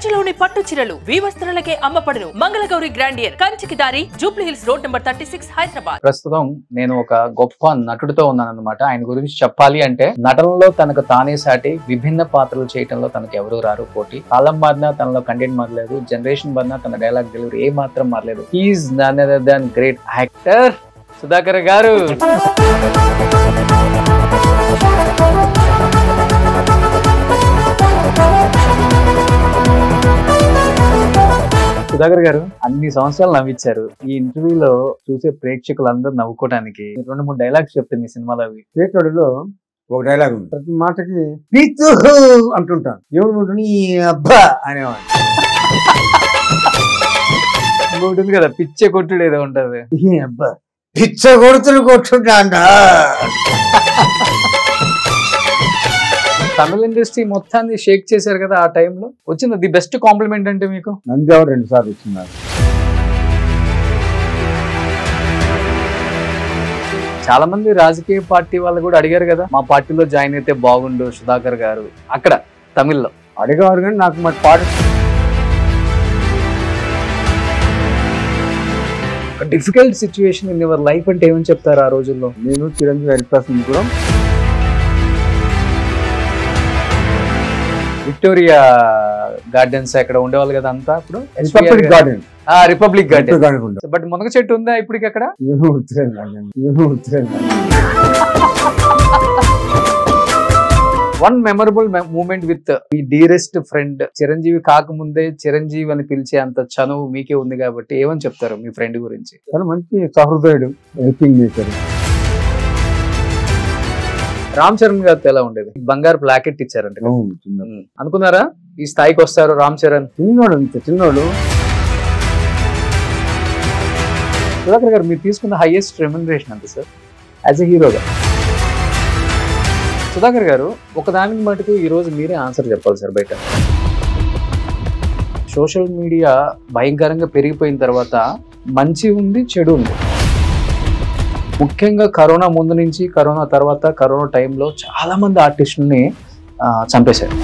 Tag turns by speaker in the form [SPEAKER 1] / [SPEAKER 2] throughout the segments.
[SPEAKER 1] కంచిలోని పట్టు చీరలు వీవస్త్రాలకే అమ్మపడును. మంగళగౌరి గ్రాండియర్ కంచికి దారి Jubilee hills road number 36 Hyderabad.
[SPEAKER 2] ప్రస్తుతం నేను ఒక గొప్ప నటుడితో ఉన్నానన్నమాట. ఆయన గురించి చెప్పాలి అంటే నటనలో తనకు తానే సాటి, విభిన్న పాత్రలు చేయటంలో తనకు ఎవరు రారు పోటీ. కాలం మారినా తనలో కంటెంట్ మారలేదు, జనరేషన్ మారినా తన డైలాగ్ డెలివరీ ఏ మాత్రం మారలేదు. He is none other than great actor Sudhakar garu. Sudhakar గారు అన్ని సంవత్సరాలు నవ్వించారు. ఈ ఇంటర్వ్యూలో చూసే ప్రేక్షకులందరూ నవ్వుకోవడానికి 2-3 డైలాగ్స్ చెప్తే మీ సినిమాలో అవి.
[SPEAKER 3] చేతోడులో ఒక డైలాగ్ ఉంది, ప్రతి మాటకి పిచ్చు అంటుంటాను, ఏమనుకుంటుంది అబ్బా అనేవాడు.
[SPEAKER 2] ఉంటుంది కదా పిచ్చే కొట్టుడు ఏదో ఉంటది,
[SPEAKER 3] అబ్బా పిచ్చ కొడుతులు కొట్టుకుంటా.
[SPEAKER 2] తమిళ ఇండస్ట్రీ మొత్తాన్ని షేక్ చేశారు కదా ఆ టైంలో. వచ్చింది ది బెస్ట్ కాంప్లిమెంట్ అంటే మీకు?
[SPEAKER 3] నంద్యాల 2 సార్లు వచ్చిన్నారు.
[SPEAKER 2] చాలా మంది రాజకీయ పార్టీ వాళ్ళు కూడా అడిగారు కదా, మా పార్టీలో జాయిన్ అయితే బాగుండు సుధాకర్ గారు. అక్కడ తమిళ్లో
[SPEAKER 3] అడిగేవారు కానీ నాకు మరి పాట
[SPEAKER 2] difficult situation in your life అంటే ఏమని చెప్తారు ఆ రోజుల్లో?
[SPEAKER 3] నేను చిరంజీవి హరిప్రసాద్ కూడా
[SPEAKER 2] విక్టోరియా గార్డెన్స్ అక్కడ ఉండేవాళ్ళు కదా అంతా. అప్పుడు
[SPEAKER 3] republic garden,
[SPEAKER 2] republic garden. But మునగ చెట్టు ఉందా ఇప్పటికి అక్కడ? One memorable moment with me dearest friend. Chiranjeevi కాకముందే చిరంజీవి అని పిలిచే అంత చనువు మీకే ఉంది కాబట్టి ఏమని చెప్తారు మీ ఫ్రెండ్ గురించి?
[SPEAKER 3] చాలా మంచి సహృదయుడు, హెల్పింగ్ నేచర్.
[SPEAKER 2] రామ్ చరణ్ గారితో ఎలా ఉండేది? బంగారు ప్లాకెట్ ఇచ్చారంట, అనుకున్నారా ఈ స్థాయికి వస్తారు రామ్ చరణ్?
[SPEAKER 3] చిన్నోడు, అంతే చిన్నోడు.
[SPEAKER 2] సుధాకర్ గారు మీరు తీసుకున్న హైయెస్ట్ రెమ్యునరేషన్ అంతే సార్ యాజ్ ఎ హీరోగా? సుధాకర్ గారు ఒకదానికి మటుకు ఈరోజు మీరే ఆన్సర్ చెప్పాలి సార్. బయట సోషల్ మీడియా భయంకరంగా పెరిగిపోయిన తర్వాత మంచి ఉంది, చెడు ఉంది. ముఖ్యంగా కరోనా ముందు నుంచి, కరోనా తర్వాత, కరోనా టైంలో చాలా మంది ఆర్టిస్టుల్ని చంపేశారు.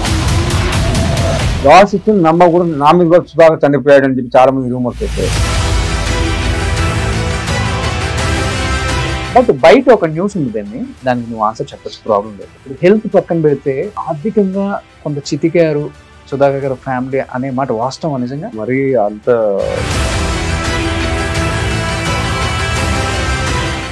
[SPEAKER 3] రాసిచ్చి నమ్మకూడదు, నా మీద కూడా సుధాకర్ చనిపోయాడు అని చెప్పి చాలా మంది రూమర్స్ వచ్చాయి.
[SPEAKER 2] బట్ బయట ఒక న్యూస్ ఉంది, దానికి నువ్వు ఆన్సర్ చెప్పచ్చు, ప్రాబ్లం లేదు. ఇప్పుడు హెల్త్ పక్కన పెడితే ఆర్థికంగా కొంత చితికారు సుధాకర్ గారు ఫ్యామిలీ అనే మాట వాస్తవం నిజంగా?
[SPEAKER 3] మరి అంత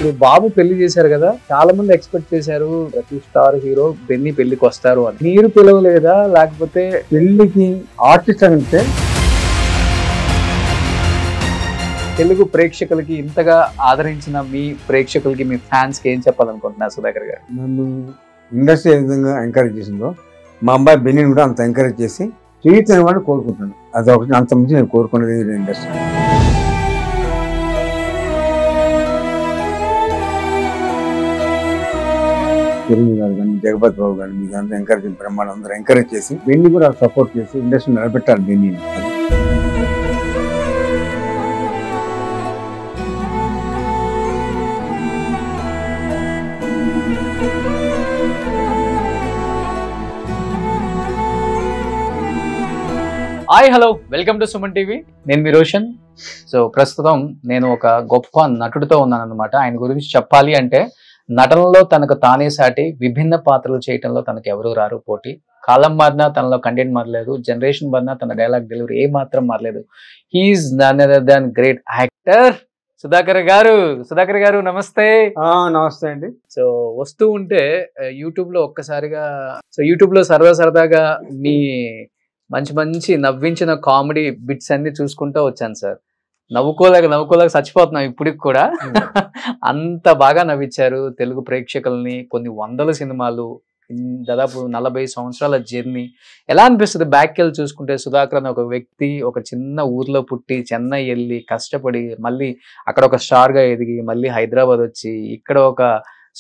[SPEAKER 2] ఇప్పుడు బాబు పెళ్లి చేశారు కదా, చాలా మంది ఎక్స్పెక్ట్ చేశారు ప్రతి స్టార్ హీరో బెన్నీ పెళ్లికి వస్తారు అని. మీరు పిలవలేదా? లేకపోతే
[SPEAKER 3] పెళ్లికి ఆర్టిస్ట్ అంటే
[SPEAKER 2] తెలుగు ప్రేక్షకులకి ఇంతగా ఆదరించిన మీ ప్రేక్షకులకి, మీ ఫ్యాన్స్ కి ఏం చెప్పాలనుకుంటున్నారు సుధాకర్ గారు?
[SPEAKER 3] నన్ను ఇండస్ట్రీ ఏ విధంగా ఎంకరేజ్ చేసిందో మా అబ్బాయి బెన్నీని కూడా అంత ఎంకరేజ్ చేసి చేయొచ్చని వాడిని కోరుకుంటున్నాను. అది ఒకటి, అంత మంచి నేను కోరుకునేది ఇండస్ట్రీ. చిరంజీవి గారు కానీ, జగపతి బాబు కానీ, మీకు అంతా ఎంకరేజ్, బ్రహ్మాండం అందరూ ఎంకరేజ్ చేసి బెన్నీ కూడా సపోర్ట్ చేసి ఇండస్ట్రీ నిలబెట్టాలి బెన్నీని.
[SPEAKER 2] Hi, hello, welcome to Suman TV. నేను మీ రోషన్. సో ప్రస్తుతం నేను ఒక గొప్ప నటుడితో ఉన్నాను అనమాట. ఆయన గురించి చెప్పాలి అంటే నటనలో తనకు తానే సాటి, విభిన్న పాత్రలు చేయటంలో తనకు ఎవరు రారు పోటీ. కాలం మారినా తనలో కంటెంట్ మారలేదు, జనరేషన్ మారినా తన డైలాగ్ డెలివరీ ఏ మాత్రం మారలేదు. He is none other than great actor Sudhakar garu. Sudhakar గారు నమస్తే.
[SPEAKER 3] నమస్తే అండి.
[SPEAKER 2] సో వస్తూ ఉంటే యూట్యూబ్ లో ఒక్కసారిగా, సో యూట్యూబ్ లో సరదాగా మీ మంచి మంచి నవ్వించిన కామెడీ బిట్స్ అన్ని చూసుకుంటూ వచ్చాను సార్. నవ్వుకోలేక చచ్చిపోతున్నాం ఇప్పటికి కూడా. అంత బాగా నవ్వించారు తెలుగు ప్రేక్షకుల్ని. కొన్ని 100 సినిమాలు, దాదాపు 40 సంవత్సరాల జర్నీ. ఎలా అనిపిస్తుంది బ్యాక్ వెళ్ళి చూసుకుంటే? సుధాకర్ అనే ఒక వ్యక్తి ఒక చిన్న ఊర్లో పుట్టి చెన్నై వెళ్ళి కష్టపడి మళ్ళీ అక్కడ ఒక స్టార్ గా ఎదిగి మళ్ళీ హైదరాబాద్ వచ్చి ఇక్కడ ఒక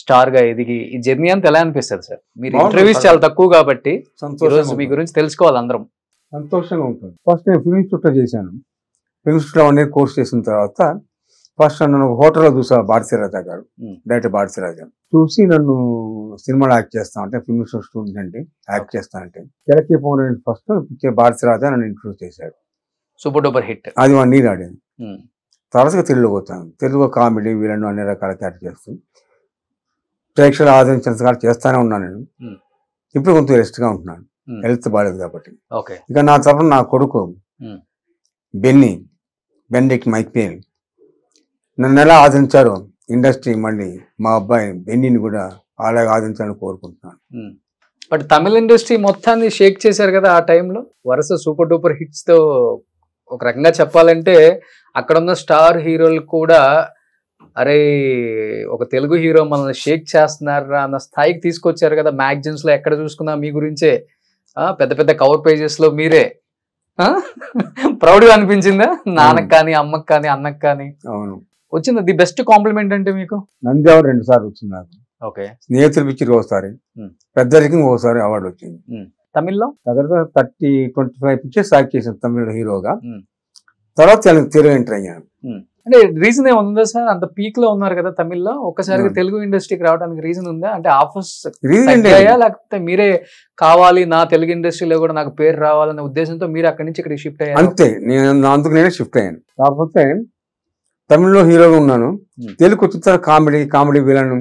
[SPEAKER 2] స్టార్ గా ఎదిగి, ఈ జర్నీ అంతా ఎలా అనిపిస్తుంది సార్? మీరు ఇంటర్వ్యూస్ చాలా తక్కువ కాబట్టి ఈరోజు మీ గురించి తెలుసుకోవాలి అందరం.
[SPEAKER 3] సంతోషంగా ఉంటుంది. ఫస్ట్ నేను ఫిల్మ్ ఇన్స్టిట్యూట్లో చేశాను. ఫిల్మ్ ఇన్స్టిట్యూట్లో 1 year కోర్స్ చేసిన తర్వాత ఫస్ట్ నన్ను హోటల్లో చూసా భారతీరాజా గారు, డైరెక్టర్ భారతీరాజా చూసి నన్ను సినిమాలో యాక్ట్ చేస్తా అంటే ఫిల్మ్ స్టూడెంట్ అంటే యాక్ట్ చేస్తానంటే కెలకి పౌర్ణమి ఫస్ట్ భారతీరాజా నన్ను ఇంట్రొడ్యూస్ చేశాడు.
[SPEAKER 2] Super duper hit.
[SPEAKER 3] అది 1 year ఆడింది. తరచుగా తెలుగులోకి వచ్చాను. తెలుగు కామెడీ వీళ్ళను అన్ని రకాల క్యారెక్టర్ చేస్తూ ప్రేక్షకులు ఆదరించినంతగా చేస్తానే ఉన్నాను నేను. ఇప్పుడు కొంచెం రెస్ట్గా ఉంటున్నాను, హెల్త్ బాగాలేదు కాబట్టి. ఇక నా తరఫున నా కొడుకు బెన్నిక్ మైక్ పేల్ నన్ను ఎలా ఆదరించారో ఇండస్ట్రీ మళ్ళీ మా అబ్బాయి బెన్నీని కూడా అలాగే ఆదరించాలని కోరుకుంటున్నాను.
[SPEAKER 2] బట్ తమిళ ఇండస్ట్రీ మొత్తాన్ని షేక్ చేశారు కదా ఆ టైంలో, వరుస సూపర్ డూపర్ హిట్స్ తో. ఒక రకంగా చెప్పాలంటే అక్కడ ఉన్న స్టార్ హీరోలు కూడా అరే ఒక తెలుగు హీరో మనల్ని షేక్ చేస్తున్నారా అన్న స్థాయికి తీసుకొచ్చారు కదా. మ్యాగజైన్స్ లో ఎక్కడ చూసుకున్నా మీ గురించే, పెద్ద పెద్ద కవర్ పేజెస్ లో మీరే. ప్రౌడ్ గా అనిపించిందా నాన్నకు కానీ, అమ్మకి కానీ, అన్నకు కానీ?
[SPEAKER 3] అవును,
[SPEAKER 2] వచ్చింది. ది బెస్ట్ కాంప్లిమెంట్ అంటే మీకు
[SPEAKER 3] నంది అవార్డు 2 సార్లు వచ్చింది నాకు. స్నేహితుల పిక్చర్ ఒకసారి, పెద్దరికి ఒకసారి అవార్డు వచ్చింది.
[SPEAKER 2] తమిళ్లో
[SPEAKER 3] దగ్గర 30-25 పిక్చర్స్ యాక్ట్ చేశాను తమిళ హీరోగా. తర్వాత తెలుగు ఎంటర్ అయ్యాను.
[SPEAKER 2] అంటే రీజన్ ఏముందా సార్? అంత పీక్ లో ఉన్నారు కదా తమిళ్లో, ఒక్కసారిగా తెలుగు ఇండస్ట్రీకి రావడానికి రీజన్ ఉందా? అంటే ఆఫర్స్ లేకపోతే మీరే కావాలి నా తెలుగు ఇండస్ట్రీలో కూడా నాకు పేరు రావాలనే ఉద్దేశంతో మీరు అక్కడి నుంచి ఇక్కడ షిఫ్ట్ అయ్యారు?
[SPEAKER 3] అంతే, అందుకు నేనే షిఫ్ట్ అయ్యాను. కాకపోతే తమిళ్లో హీరోగా ఉన్నాను, తెలుగు వచ్చిన కామెడీ విలన్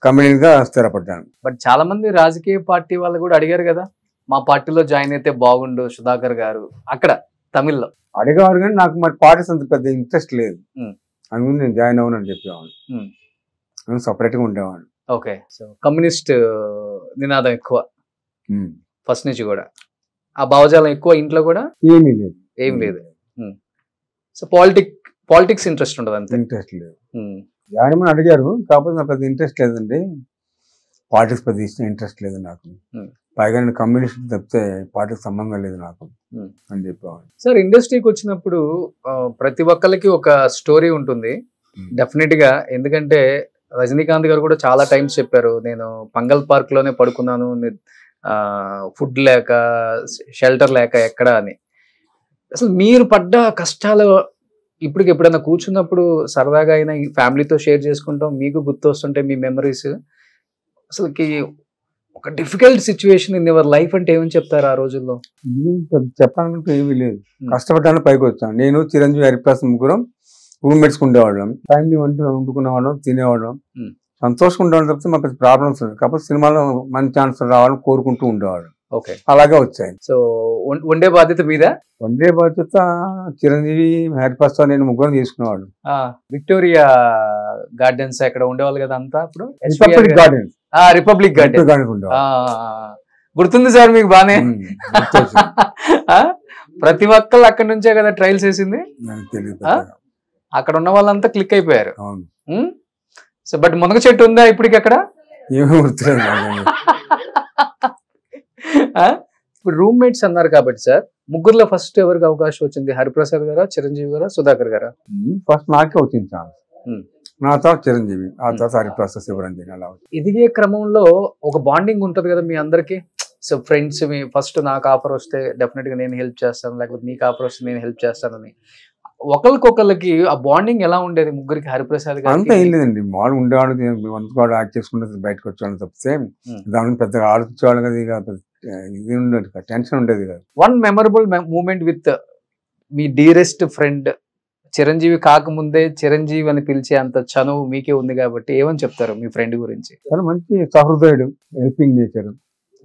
[SPEAKER 3] కమెడీగా స్థిరపడ్డాను.
[SPEAKER 2] బట్ చాలా మంది రాజకీయ పార్టీ వాళ్ళు కూడా అడిగారు కదా, మా పార్టీలో జాయిన్ అయితే బాగుండు సుధాకర్ గారు అక్కడ తమిళ్లో.
[SPEAKER 3] అడిగేవారు కానీ నాకు మరి పార్టీస్ అంత పెద్ద ఇంట్రెస్ట్ లేదు, అందుకని నేను జాయిన్ అవ్వనని చెప్పేవాడిని, సపరేట్గా ఉండేవాడిని.
[SPEAKER 2] ఓకే, సో కమ్యూనిస్ట్ నినాదం ఎక్కువ ఫస్ట్ నుంచి కూడా, ఆ భావజాలం ఎక్కువ ఇంట్లో కూడా ఏమీ లేదు. సో పాలిటిక్స్ ఇంట్రెస్ట్ ఉండదు అంతే?
[SPEAKER 3] ఇంట్రెస్ట్ లేదు. జాయిన్ అవ్వమని అడిగారు, కాకపోతే నాకు పెద్ద ఇంట్రెస్ట్ లేదండి, పార్టీస్ పెద్ద ఇంట్రెస్ట్ లేదు నాకు. పైగా నేను కమ్యూనిస్ట్ తప్పితే పార్టీకి సంబంధం లేదు నాకు అని చెప్పేవాడు.
[SPEAKER 2] సార్ ఇండస్ట్రీకి వచ్చినప్పుడు ప్రతి ఒక్కరికి ఒక స్టోరీ ఉంటుంది డెఫినెట్ గా. ఎందుకంటే రజనీకాంత్ గారు కూడా చాలా టైమ్స్ చెప్పారు, నేను పంగల్ పార్క్ లోనే పడుకున్నాను, ఫుడ్ లేక షెల్టర్ లేక ఎక్కడ అని. అసలు మీరు పడ్డ కష్టాలు ఇప్పటికి ఎప్పుడైనా కూర్చున్నప్పుడు సరదాగా అయినా ఈ ఫ్యామిలీతో షేర్ చేసుకుంటాం, మీకు గుర్తు వస్తుంటే మీ మెమరీస్, అసలుకి ఒక difficult situation in your life అంటే ఏమని చెప్తారు ఆ రోజుల్లో?
[SPEAKER 3] చెప్పాలంటే ఏమీ లేదు, కష్టపడ్డాను పైకి వచ్చాను. నేను చిరంజీవి హరిప్రసాద్ ముగ్గురం రూమ్మేట్స్ ఉండేవాళ్ళం, ఫ్యామిలీ వండుకునేవాళ్ళం, తినేవాళ్ళం, సంతోషంగా ఉండేవాళ్ళం తప్పితే మాకు ప్రాబ్లమ్స్ లేదు. కాకపోతే సినిమాలో మంచి ఛాన్స్ రావాలని కోరుకుంటూ ఉండేవాళ్ళం.
[SPEAKER 2] ఓకే,
[SPEAKER 3] అలాగే వచ్చాయి.
[SPEAKER 2] సో వండే బాధ్యత మీద?
[SPEAKER 3] వండే బాధ్యత చిరంజీవి హరిప్రసాద్ నేను ముగ్గురం తీసుకునేవాళ్ళు.
[SPEAKER 2] విక్టోరియా గార్డెన్స్ అక్కడ ఉండేవాళ్ళు కదా అంతా. అప్పుడు
[SPEAKER 3] రిపబ్లిక్ గార్డెన్స్
[SPEAKER 2] గుర్తుంది సార్ మీకు బానే? ప్రతి ఒక్కళ్ళు అక్కడ నుంచే కదా ట్రయల్స్ వేసింది, అక్కడ ఉన్న వాళ్ళంతా క్లిక్ అయిపోయారు. సో బట్ మునగ చెట్టు ఉందా ఇప్పటికి అక్కడ?
[SPEAKER 3] ఏమీ గుర్తులేదు.
[SPEAKER 2] ఇప్పుడు రూమ్మేట్స్ అన్నారు కాబట్టి సార్, ముగ్గురులో ఫస్ట్ ఎవరికి అవకాశం వచ్చింది? హరిప్రసాద్ గారా, చిరంజీవి గారా, సుధాకర్ గారా?
[SPEAKER 3] ఫస్ట్ నాకే వచ్చింది ఛాన్స్, నా తర్వాత చిరంజీవి, ఆ తర్వాత హరిప్రసాద్, శివరంజన్. అలా
[SPEAKER 2] ఎదిగే క్రమంలో ఒక బాండింగ్ ఉంటది కదా మీ అందరికి. సో ఫ్రెండ్స్ ఫస్ట్ నాకు ఆఫర్ వస్తే డెఫినెట్ గా నేను హెల్ప్ చేస్తాను, లేకపోతే నీకు ఆఫర్ వస్తే నేను హెల్ప్ చేస్తానని ఒకరికొకరికి ఆ బాండింగ్ ఎలా ఉండేది ముగ్గురికి? హరిప్రసాద్ గారు
[SPEAKER 3] అంతా ఏం లేదండి, మామూలు ఉండేవాళ్ళు, వంతుకోవడం యాక్ట్ చేసుకుంటే బయటకు వచ్చేవాళ్ళు తప్పితే దాని పెద్దగా ఆలోచించేవాళ్ళు కదా, ఇక ఇది ఉండేది, టెన్షన్ ఉండేది కదా.
[SPEAKER 2] One memorable moment with me dearest friend, Chiranjeevi కాకముందే చిరంజీవి అని పిలిచే అంత చనువు మీకే ఉంది కాబట్టి ఏమని చెప్తారు మీ ఫ్రెండ్ గురించి?
[SPEAKER 3] చాలా మంచి సహృదయుడు, హెల్పింగ్ నేచర్,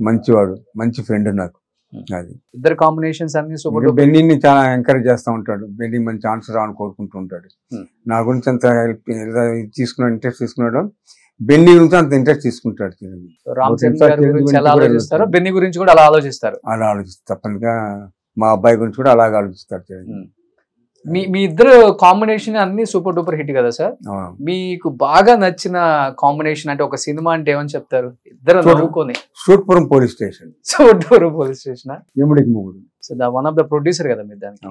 [SPEAKER 3] మంచివాడు, మంచి ఫ్రెండ్ నాకు. అది
[SPEAKER 2] ఇద్దరు కాంబినేషన్స్ అన్ని సూపర్.
[SPEAKER 3] బెన్నీని చాలా ఎంకరేజ్ చేస్తూ ఉంటాడు, బెన్నీ మంచి ఛాన్స్ రావాలని కోరుకుంటూ ఉంటాడు. నా గురించి అంత హెల్ప్ తీసుకున్నాడు, ఇంట్రెస్ట్ తీసుకున్నాడు, బెన్నీ గురించి అంత ఇంట్రెస్ట్ తీసుకుంటాడు.
[SPEAKER 2] రామ్ చరణ్ గారి గురించి ఎలా ఆలోచిస్తారో బెన్నీ గురించి కూడా అలా ఆలోచిస్తారు.
[SPEAKER 3] అలా ఆలోచిస్తారు తప్పనిగా, మా అబ్బాయి గురించి కూడా అలాగే ఆలోచిస్తాడు.
[SPEAKER 2] మీ ఇద్దరు కాంబినేషన్ అన్ని సూపర్ డూపర్ హిట్ కదా సార్. మీకు బాగా నచ్చిన కాంబినేషన్ అంటే ఒక సినిమా అంటే ఏమని చెప్తారు? ఇద్దరు నవ్వుకొని
[SPEAKER 3] సూట్పురం పోలీస్ స్టేషన్.
[SPEAKER 2] సూట్పురం పోలీస్ స్టేషన్,
[SPEAKER 3] యముడికి మొగుడు.
[SPEAKER 2] So one of the producer కదా మీరు దానికి.